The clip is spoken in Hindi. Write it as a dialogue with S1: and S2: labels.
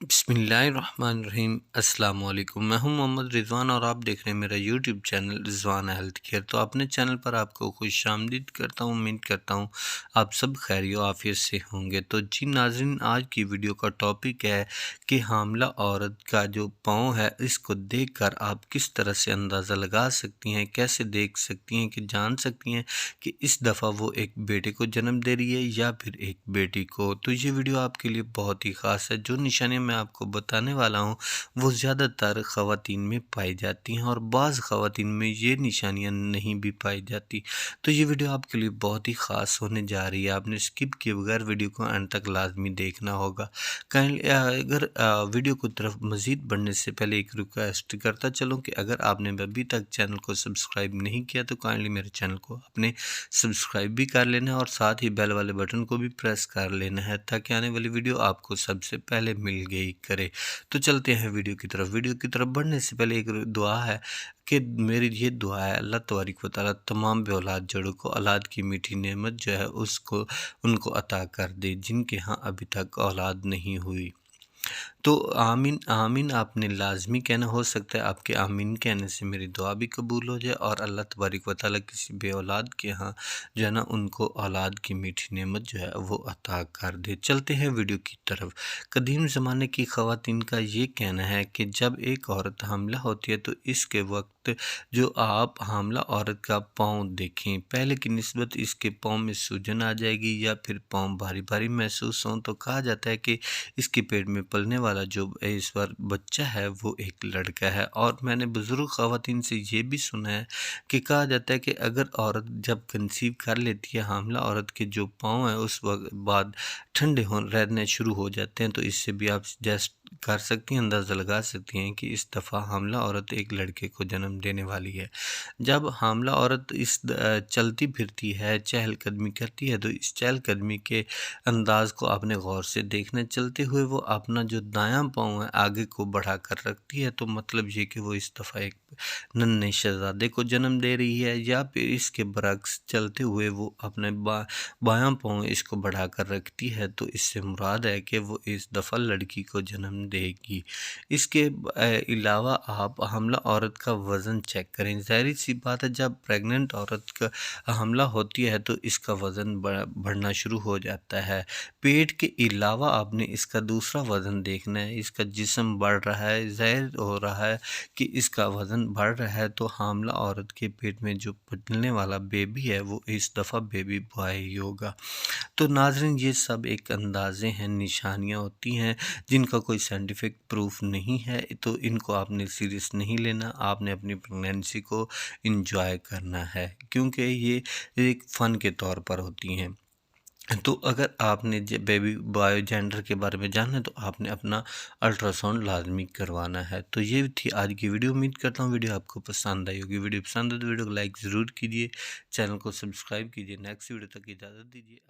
S1: बिस्मिल्लाहिर्रहमानिर्रहीम। अस्सलाम वालेकुम। मैं हूं मोहम्मद रिजवान और आप देख रहे हैं मेरा YouTube channel Rizwan health care. तो अपने चैनल पर आपको खुशामदीद करता हूं। उम्मीद करता हूं आप सब खैरियो आफियत से होंगे। तो जी नाज़रीन, आज की वीडियो का टॉपिक है कि हामिला औरत का जो पाँव है इसको देखकर आप किस तरह से अंदाज़ा लगा सकती हैं, कैसे देख सकती हैं कि जान सकती हैं कि इस दफ़ा वो एक बेटे को जन्म दे रही है या फिर एक बेटी को। तो ये वीडियो आपके लिए बहुत ही ख़ास है। जो निशानियाँ मैं आपको बताने वाला हूँ वो ज़्यादातर ख़वातीन में पाई जाती हैं और बाज़ ख़वातीन में ये निशानियाँ नहीं भी पाई जाती। तो ये वीडियो आपके लिए बहुत ही ख़ास होने जा रही है। आपने स्किप किए बगैर वीडियो को अंत तक लाजमी देखना होगा। काइंडली अगर वीडियो को तरफ मज़ीद बढ़ने से पहले एक रिक्वेस्ट करता चलूँ कि अगर आपने अभी तक चैनल को सब्सक्राइब नहीं किया तो काइंडली मेरे चैनल को अपने सब्सक्राइब भी कर लेना है और साथ ही बेल वाले बटन को भी प्रेस कर लेना है ताकि आने वाली वीडियो आपको सबसे पहले मिल गई करे। तो चलते हैं वीडियो की तरफ बढ़ने से पहले एक दुआ है कि मेरी ये दुआ है, अल्लाह तबारक व तआला तमाम बे औलाद जोड़ों को औलाद की मीठी नेमत जो है उसको उनको अता कर दे जिनके यहाँ अभी तक औलाद नहीं हुई। तो आमीन आमीन आपने लाज़मी कहना। हो सकता है आपके आमीन कहने से मेरी दुआ भी कबूल हो जाए और अल्लाह तबारक व तआला किसी बे औलाद के यहाँ जो है ना उनको औलाद की मीठी नेमत जो है वो अता कर दे। चलते हैं वीडियो की तरफ। कदीम ज़माने की ख़वातीन का ये कहना है कि जब एक औरत हामिला होती है तो इसके वक्त जो आप हामिला औरत का पाँव देखें, पहले की निस्बत इसके पाँव में सूजन आ जाएगी या फिर पाँव भारी भारी महसूस हों तो कहा जाता है कि इसके पेट में पलने वाला जो इस बार बच्चा है वो एक लड़का है। और मैंने बुज़ुर्ग ख़वातीन से ये भी सुना है कि कहा जाता है कि अगर औरत जब कंसीव कर लेती है, हामिला औरत के जो पाँव हैं उस वक्त बाद ठंडे हो रहने शुरू हो जाते हैं। तो इससे भी आप जस्ट कर सकती हैं, अंदाज़ा लगा सकती हैं कि इस दफ़ा हामिला औरत एक लड़के को जन्म देने वाली है। जब हामिला औरत चलती फिरती है, चहलकदमी करती है तो इस चहलकदमी के अंदाज़ को आपने गौर से देखना। चलते हुए वो अपना जो दायां पाँव है आगे को बढ़ा कर रखती है तो मतलब ये कि वो इस दफ़ा एक नन्हे शहज़ादे को जन्म दे रही है, या फिर इसके बरक्स चलते हुए वो अपने बायां पाँव इसको बढ़ा कर रखती है तो इससे मुराद है कि वो इस दफ़ा लड़की को जन्म देगी। इसके अलावा आप हामिला औरत का वज़न चेक करें। ज़ाहिर सी बात है जब प्रेग्नेंट औरत का हमला होती है तो इसका वज़न बढ़ना शुरू हो जाता है। पेट के अलावा आपने इसका दूसरा वज़न देखना है। इसका जिस्म बढ़ रहा है, ज़ाहिर हो रहा है कि इसका वज़न बढ़ रहा है तो हामिला औरत के पेट में जो पलने वाला बेबी है वो इस दफ़ा बेबी बॉय ही होगा। तो नाज़रीन, ये सब एक अंदाज़े हैं, निशानियाँ होती हैं जिनका कोई साइंटिफिक प्रूफ नहीं है। तो इनको आपने सीरियस नहीं लेना। आपने अपनी प्रेगनेंसी को एंजॉय करना है क्योंकि ये एक फ़न के तौर पर होती हैं। तो अगर आपने बेबी बॉय जेंडर के बारे में जानना है तो आपने अपना अल्ट्रासाउंड लाजमी करवाना है। तो ये थी आज की वीडियो। उम्मीद करता हूँ वीडियो आपको पसंद आई होगी। वीडियो पसंद है तो वीडियो को लाइक ज़रूर कीजिए, चैनल को सब्सक्राइब कीजिए। नेक्स्ट वीडियो तक इजाज़त दीजिए।